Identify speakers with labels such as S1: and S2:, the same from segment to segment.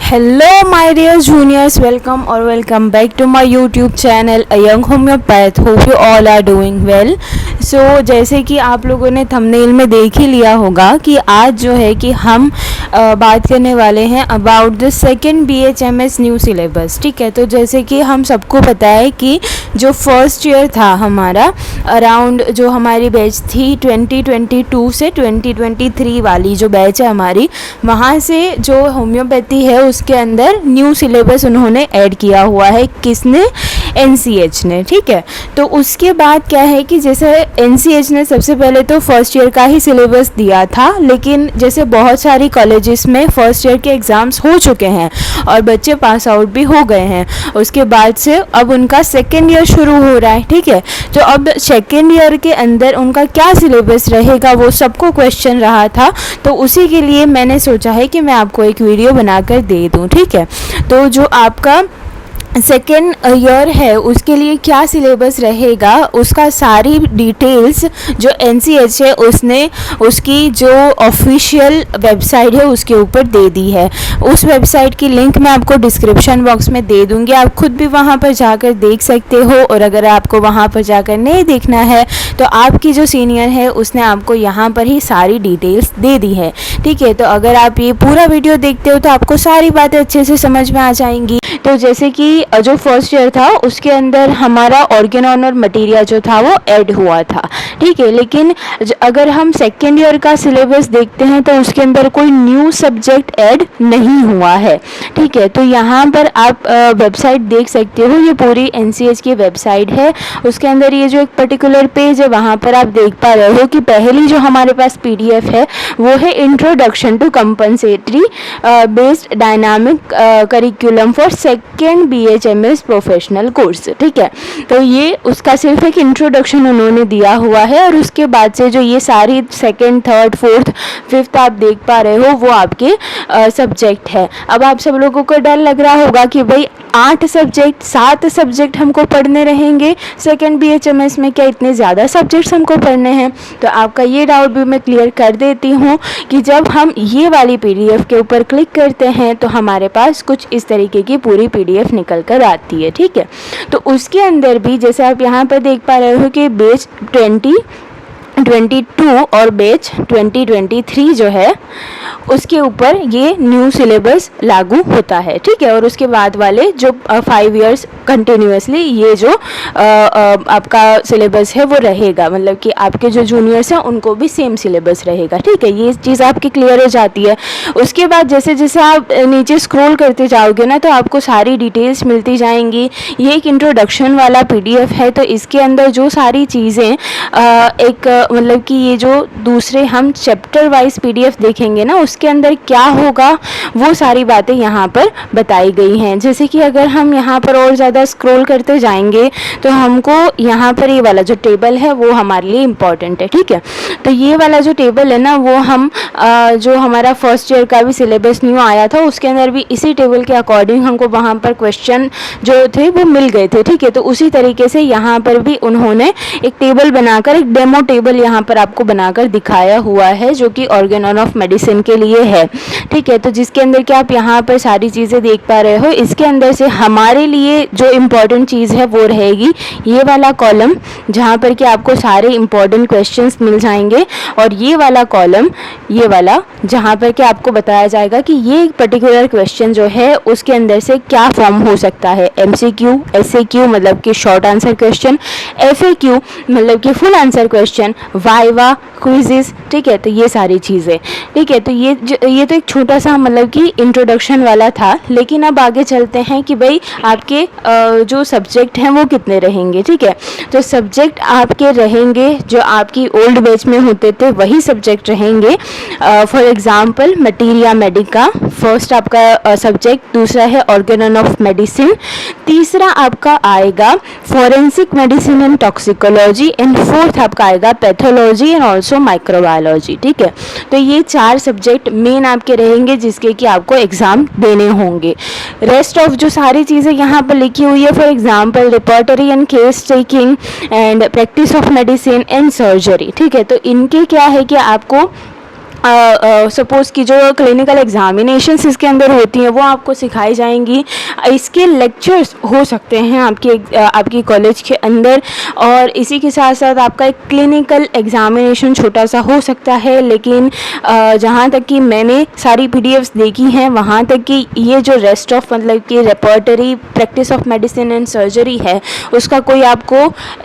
S1: Hello my dear juniors, welcome back to my YouTube channel A Young Homeopath. Hope you all are doing well. So जैसे कि आप लोगों ने thumbnail में देख ही लिया होगा कि आज जो है कि हम बात करने वाले हैं about the second BHMS new syllabus. ठीक है, तो जैसे कि हम सबको पता है कि जो फर्स्ट ईयर था हमारा अराउंड जो हमारी बैच थी 2022 से 2023 वाली जो बैच है हमारी, वहाँ से जो होम्योपैथी है उसके अंदर न्यू सिलेबस उन्होंने ऐड किया हुआ है. किसने? NCH ने. ठीक है, तो उसके बाद क्या है कि जैसे NCH ने सबसे पहले तो फर्स्ट ईयर का ही सिलेबस दिया था, लेकिन जैसे बहुत सारी कॉलेजेस में फर्स्ट ईयर के एग्ज़ाम्स हो चुके हैं और बच्चे पास आउट भी हो गए हैं. उसके बाद से अब उनका सेकेंड ईयर शुरू हो रहा है. ठीक है, तो अब सेकेंड ईयर के अंदर उनका क्या सिलेबस रहेगा वो सबको क्वेश्चन रहा था. तो उसी के लिए मैंने सोचा है कि मैं आपको एक वीडियो बनाकर दे दूँ. ठीक है, तो जो आपका सेकेंड ईयर है उसके लिए क्या सिलेबस रहेगा उसका सारी डिटेल्स जो NCH है उसने उसकी जो ऑफिशियल वेबसाइट है उसके ऊपर दे दी है. उस वेबसाइट की लिंक मैं आपको डिस्क्रिप्शन बॉक्स में दे दूंगी, आप खुद भी वहां पर जाकर देख सकते हो. और अगर आपको वहां पर जाकर नहीं देखना है तो आपकी जो सीनियर है उसने आपको यहाँ पर ही सारी डिटेल्स दे दी है. ठीक है, तो अगर आप ये पूरा वीडियो देखते हो तो आपको सारी बातें अच्छे से समझ में आ जाएंगी. तो जैसे कि जो फर्स्ट ईयर था उसके अंदर हमारा ऑर्गेनॉन और मटीरिया जो था वो ऐड हुआ था. ठीक है, लेकिन अगर हम सेकेंड ईयर का सिलेबस देखते हैं तो उसके अंदर कोई न्यू सब्जेक्ट ऐड नहीं हुआ है. ठीक है, तो यहाँ पर आप वेबसाइट देख सकते हो, ये पूरी NCH की वेबसाइट है. उसके अंदर ये जो एक पर्टिकुलर पेज है वहाँ पर आप देख पा रहे हो कि पहली जो हमारे पास PDF है वो है introduction to compensatory based dynamic curriculum for second BHMS professional course. ठीक है, तो ये उसका सिर्फ एक इंट्रोडक्शन उन्होंने दिया हुआ है और उसके बाद से जो ये सारी सेकेंड, थर्ड, फोर्थ, फिफ्थ आप देख पा रहे हो वो आपके सब्जेक्ट है. अब आप सब लोगों को डर लग रहा होगा कि भाई 7 सब्जेक्ट हमको पढ़ने रहेंगे सेकेंड BHMS में, क्या इतने ज़्यादा सब्जेक्ट्स हमको पढ़ने हैं? तो आपका ये डाउट भी मैं क्लियर कर देती हूँ कि जब हम ये वाली PDF के ऊपर क्लिक करते हैं तो हमारे पास कुछ इस तरीके की पूरी PDF निकल कर आती है. ठीक है, तो उसके अंदर भी जैसे आप यहाँ पर देख पा रहे हो कि बैच 2022 और बैच 2023 जो है उसके ऊपर ये न्यू सिलेबस लागू होता है. ठीक है, और उसके बाद वाले जो 5 इयर्स कंटिन्यूसली ये जो आपका सिलेबस है वो रहेगा, मतलब कि आपके जो जूनियर्स हैं उनको भी सेम सिलेबस रहेगा. ठीक है, ये चीज़ आपकी क्लियर हो जाती है. उसके बाद जैसे जैसे आप नीचे स्क्रॉल करते जाओगे ना तो आपको सारी डिटेल्स मिलती जाएंगी. ये एक इंट्रोडक्शन वाला PDF है, तो इसके अंदर जो सारी चीज़ें एक मतलब कि ये जो दूसरे हम चैप्टर वाइज PDF देखेंगे ना उसके अंदर क्या होगा वो सारी बातें यहाँ पर बताई गई हैं. जैसे कि अगर हम यहाँ पर और ज़्यादा स्क्रॉल करते जाएंगे तो हमको यहाँ पर ये वाला जो टेबल है वो हमारे लिए इम्पॉर्टेंट है. ठीक है, तो ये वाला जो टेबल है ना वो हम जो हमारा फर्स्ट ईयर का भी सिलेबस न्यू आया था उसके अंदर भी इसी टेबल के अकॉर्डिंग हमको वहाँ पर क्वेश्चन जो थे वो मिल गए थे. ठीक है, तो उसी तरीके से यहाँ पर भी उन्होंने एक टेबल बनाकर, एक डेमो टेबल यहाँ पर आपको बनाकर दिखाया हुआ है जो कि ऑर्गेनॉन ऑफ मेडिसिन के लिए है. ठीक है, तो जिसके अंदर कि आप यहाँ पर सारी चीज़ें देख पा रहे हो. इसके अंदर से हमारे लिए जो इम्पोर्टेंट चीज़ है वो रहेगी ये वाला कॉलम जहाँ पर कि आपको सारे इम्पोर्टेंट क्वेश्चंस मिल जाएंगे, और ये वाला कॉलम ये वाला जहाँ पर कि आपको बताया जाएगा कि ये एक पर्टिकुलर क्वेश्चन जो है उसके अंदर से क्या फॉर्म हो सकता है. MCQ, SAQ मतलब कि शॉर्ट आंसर क्वेश्चन, FAQ मतलब कि full answer question, viva, quizzes. ठीक है, तो ये सारी चीज़ें. ठीक है, तो ये तो एक छोटा सा मतलब कि इंट्रोडक्शन वाला था. लेकिन अब आगे चलते हैं कि भाई आपके जो सब्जेक्ट हैं वो कितने रहेंगे. ठीक है, तो सब्जेक्ट आपके रहेंगे जो आपकी ओल्ड बैच में होते थे वही सब्जेक्ट रहेंगे. For example materia Medica first आपका सब्जेक्ट, दूसरा है ऑर्गेनॉन ऑफ मेडिसिन, तीसरा आपका आएगा forensic medicine and toxicology, and fourth आपका आएगा पैथोलॉजी एंड ऑल्सो माइक्रोबायोलॉजी. ठीक है, तो ये 4 सब्जेक्ट मेन आपके रहेंगे जिसके कि आपको एग्ज़ाम देने होंगे. रेस्ट ऑफ जो सारी चीज़ें यहाँ पर लिखी हुई है, for example repertory and case taking and practice of medicine and surgery. ठीक है, तो इनके क्या है कि आपको सपोज़ कि जो क्लिनिकल एग्जामिनेशंस इसके अंदर होती हैं वो आपको सिखाई जाएंगी। इसके लेक्चर्स हो सकते हैं आपकी कॉलेज के अंदर, और इसी के साथ साथ आपका एक क्लिनिकल एग्जामिनेशन छोटा सा हो सकता है। लेकिन जहाँ तक कि मैंने सारी पीडीएफ्स देखी हैं वहाँ तक कि ये जो रेस्ट ऑफ मतलब कि repertory practice of medicine and surgery है उसका कोई आपको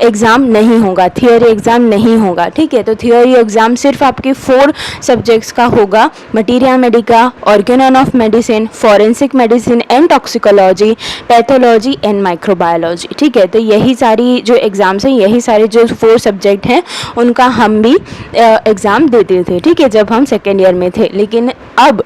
S1: एग्ज़ाम नहीं होगा, थियोरी एग्ज़ाम नहीं होगा। ठीक है, तो थियोरी एग्ज़ाम सिर्फ आपके 4 सब्जेक्ट्स का होगा: materia Medica, Organon of medicine, forensic medicine and toxicology, pathology and microbiology. ठीक है, तो यही सारी जो एग्ज़ाम्स हैं, यही सारे जो 4 सब्जेक्ट हैं उनका हम भी एग्ज़ाम देते थे। ठीक है, जब हम सेकेंड ईयर में थे। लेकिन अब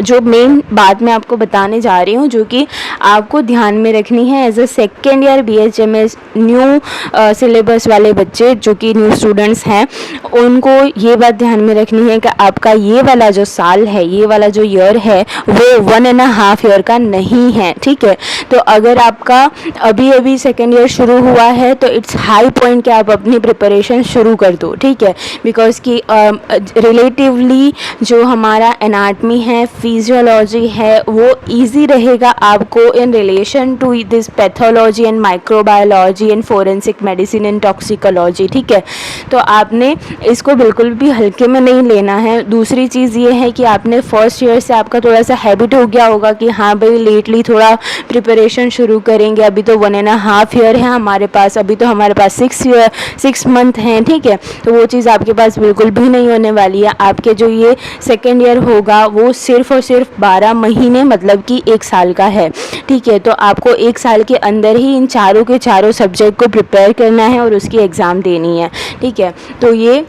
S1: जो मेन बात मैं आपको बताने जा रही हूँ जो कि आपको ध्यान में रखनी है as a second year BHMS new syllabus वाले बच्चे जो कि न्यू स्टूडेंट्स हैं, उनको ये बात ध्यान में रखनी है कि आपका ये वाला जो साल है, ये वाला जो ईयर है वो 1.5 ईयर का नहीं है। ठीक है, तो अगर आपका अभी अभी सेकेंड ईयर शुरू हुआ है तो इट्स हाई पॉइंट कि आप अपनी प्रिपरेशन शुरू कर दो। ठीक है, बिकॉज कि रिलेटिवली जो हमारा एनाटमी है, फिजियोलॉजी है, वो इजी रहेगा आपको in relation to this pathology and microbiology and forensic medicine and toxicology. ठीक है, तो आपने इसको बिल्कुल भी हल्के में नहीं लेना है। दूसरी चीज़ ये है कि आपने फर्स्ट ईयर से आपका थोड़ा सा हैबिट हो गया होगा कि हाँ भाई लेटली थोड़ा प्रिपरेशन शुरू करेंगे, अभी तो 1.5 ईयर है हमारे पास, अभी तो हमारे पास 6 मंथ हैं। ठीक है, तो वो चीज़ आपके पास बिल्कुल भी नहीं होने वाली है। आपके जो ये सेकेंड ईयर होगा वो सिर्फ और सिर्फ 12 महीने मतलब कि 1 साल का है। ठीक है, तो आपको 1 साल के अंदर ही इन चारों के चारों सब्जेक्ट को प्रिपेयर करना है और उसकी एग्ज़ाम देनी है। ठीक है, तो ये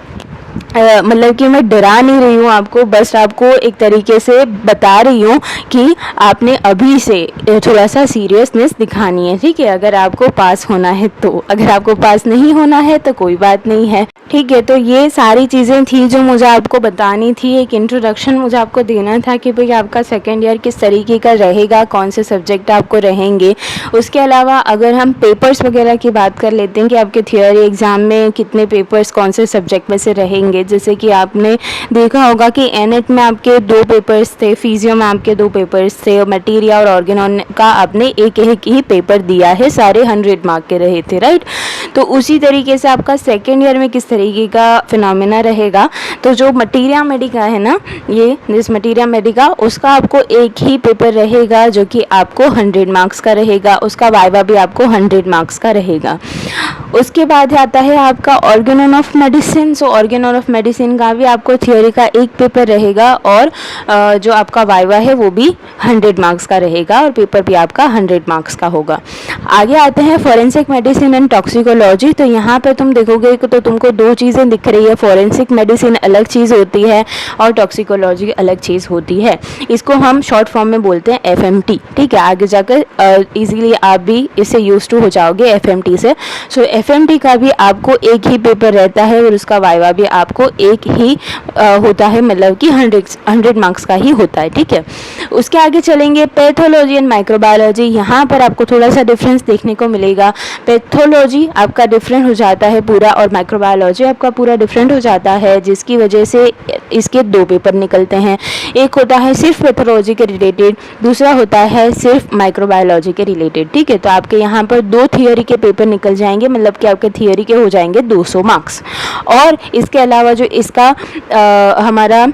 S1: मतलब कि मैं डरा नहीं रही हूँ आपको, बस आपको एक तरीके से बता रही हूँ कि आपने अभी से थोड़ा सा सीरियसनेस दिखानी है। ठीक है, अगर आपको पास होना है तो, अगर आपको पास नहीं होना है तो कोई बात नहीं है। ठीक है, तो ये सारी चीज़ें थी जो मुझे आपको बतानी थी। एक इंट्रोडक्शन मुझे आपको देना था कि भाई आपका सेकेंड ईयर किस तरीके का रहेगा, कौन से सब्जेक्ट आपको रहेंगे। उसके अलावा अगर हम पेपर्स वगैरह की बात कर लेते हैं कि आपके थियोरी एग्ज़ाम में कितने पेपर्स कौन से सब्जेक्ट में से रहेंगे, जैसे कि आपने देखा होगा कि एनेट में आपके 2 पेपर्स थे, फिजियो में आपके 2 पेपर्स थे, और मटीरिया और ऑर्गेनॉन का आपने एक ही पेपर दिया है, सारे 100 मार्क के रहे थे। राइट, तो उसी तरीके से आपका सेकेंड ईयर में किस तरीके का फिनोमेना रहेगा। तो जो मटीरिया मेडिका है ना, ये जिस मटीरिया मेडिका, उसका आपको एक ही पेपर रहेगा जो कि आपको 100 मार्क्स का रहेगा, उसका वाइवा भी आपको 100 मार्क्स का रहेगा। उसके बाद आता है आपका Organon of medicine. So Organon of medicine का भी आपको थियोरी का एक पेपर रहेगा और जो आपका वाइवा है वो भी 100 मार्क्स का रहेगा और पेपर भी आपका 100 मार्क्स का होगा। आगे आते हैं फॉरेंसिक मेडिसिन एंड टॉक्सिकोलॉजी। तो यहाँ पे तुम देखोगे तो तुमको 2 चीज़ें दिख रही है, फॉरेंसिक मेडिसिन अलग चीज़ होती है और टॉक्सिकोलॉजी अलग चीज़ होती है। इसको हम शॉर्ट फॉर्म में बोलते हैं FMT। ठीक है, आगे जाकर इजीली आप भी इससे यूज टू हो जाओगे FMT से। सो FMT का भी आपको एक ही पेपर रहता है और उसका वाइवा भी आपको एक ही होता है, मतलब कि 100 मार्क्स का ही होता है। ठीक है, उसके आगे चलेंगे पैथोलॉजी एंड माइक्रोबायोलॉजी। यहाँ पर आपको थोड़ा सा डिफरेंस देखने को मिलेगा। पैथोलॉजी आपका डिफरेंट हो जाता है पूरा और माइक्रोबायोलॉजी आपका पूरा डिफरेंट हो जाता है, जिसकी वजह से इसके 2 पेपर निकलते हैं। एक होता है सिर्फ पैथोलॉजी के रिलेटेड, दूसरा होता है सिर्फ माइक्रोबायोलॉजी के रिलेटेड। ठीक है, तो आपके यहाँ पर 2 थियोरी के पेपर निकल जाएंगे, मतलब कि आपके थियोरी के हो जाएंगे 200 मार्क्स। और इसके अलावा जो इसका हमारा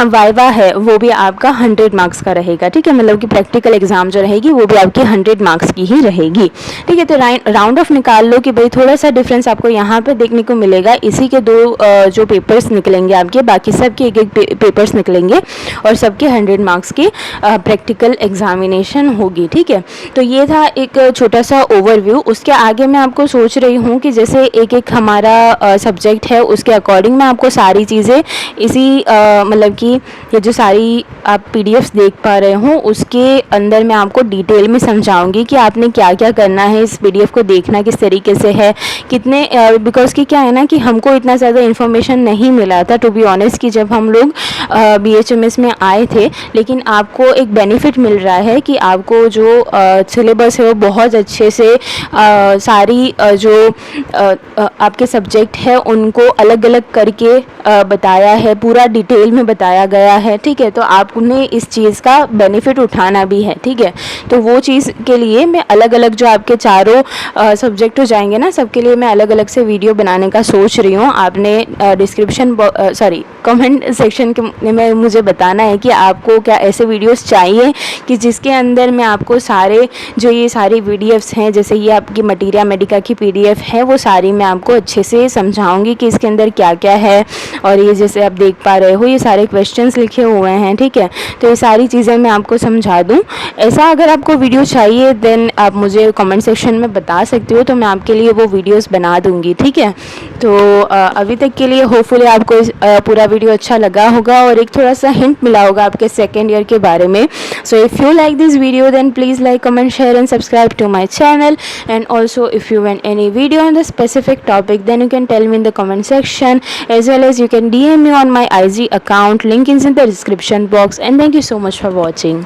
S1: वाइवा है वो भी आपका 100 मार्क्स का रहेगा। ठीक है, मतलब कि प्रैक्टिकल एग्जाम जो रहेगी वो भी आपकी 100 मार्क्स की ही रहेगी। ठीक है, तो राउंड ऑफ निकाल लो कि भाई थोड़ा सा डिफरेंस आपको यहाँ पे देखने को मिलेगा। इसी के 2 जो पेपर्स निकलेंगे आपके, बाकी सबके एक पेपर्स निकलेंगे और सबके 100 मार्क्स की प्रैक्टिकल एग्जामिनेशन होगी। ठीक है, तो ये था एक छोटा सा ओवरव्यू। उसके आगे मैं आपको सोच रही हूँ कि जैसे एक हमारा सब्जेक्ट है उसके अकॉर्डिंग मैं आपको सारी चीज़ें इसी मतलब कि ये जो सारी आप पीडीएफ्स देख पा रहे हो उसके अंदर मैं आपको डिटेल में समझाऊंगी कि आपने क्या क्या करना है, इस पीडीएफ को देखना किस तरीके से है, कितने बिकॉज़ कि क्या है ना कि हमको इतना ज़्यादा इन्फॉर्मेशन नहीं मिला था टू बी ऑनेस्ट कि जब हम लोग बीएचएमएस में आए थे, लेकिन आपको एक बेनिफिट मिल रहा है कि आपको जो सिलेबस है वो बहुत अच्छे से सारी जो आपके सब्जेक्ट है उनको अलग अलग करके बताया है, पूरा डिटेल में बताया गया है, ठीक है। तो आपने इस चीज़ का बेनिफिट उठाना भी है, ठीक है। तो वो चीज़ के लिए मैं अलग अलग जो आपके चारों सब्जेक्ट हो जाएंगे ना, सबके लिए मैं अलग अलग से वीडियो बनाने का सोच रही हूँ। आपने डिस्क्रिप्शन कमेंट सेक्शन में मुझे बताना है कि आपको क्या ऐसे वीडियोस चाहिए कि जिसके अंदर मैं आपको सारे जो ये सारी पीडीएफ्स हैं, जैसे ये आपकी मटीरिया मेडिका की पीडीएफ है, वो सारी मैं आपको अच्छे से समझाऊंगी कि इसके अंदर क्या क्या है। और ये जैसे आप देख पा रहे हो ये सारे क्वेश्चंस लिखे हुए हैं, ठीक है। तो ये सारी चीज़ें मैं आपको समझा दूँ। ऐसा अगर आपको वीडियो चाहिए देन आप मुझे कमेंट सेक्शन में बता सकते हो, तो मैं आपके लिए वो वीडियोस बना दूँगी, ठीक है। तो अभी तक के लिए होपफुली आपको पूरा वीडियो अच्छा लगा होगा और एक थोड़ा सा हिंट मिला होगा आपके सेकेंड ईयर के बारे में। So if you like this video then please like, comment, share and subscribe to my channel. And also if you want any video on the specific topic then you can tell me in the comment section, as well as you can DM me on my IG account. Link is in the description box. And thank you so much for watching.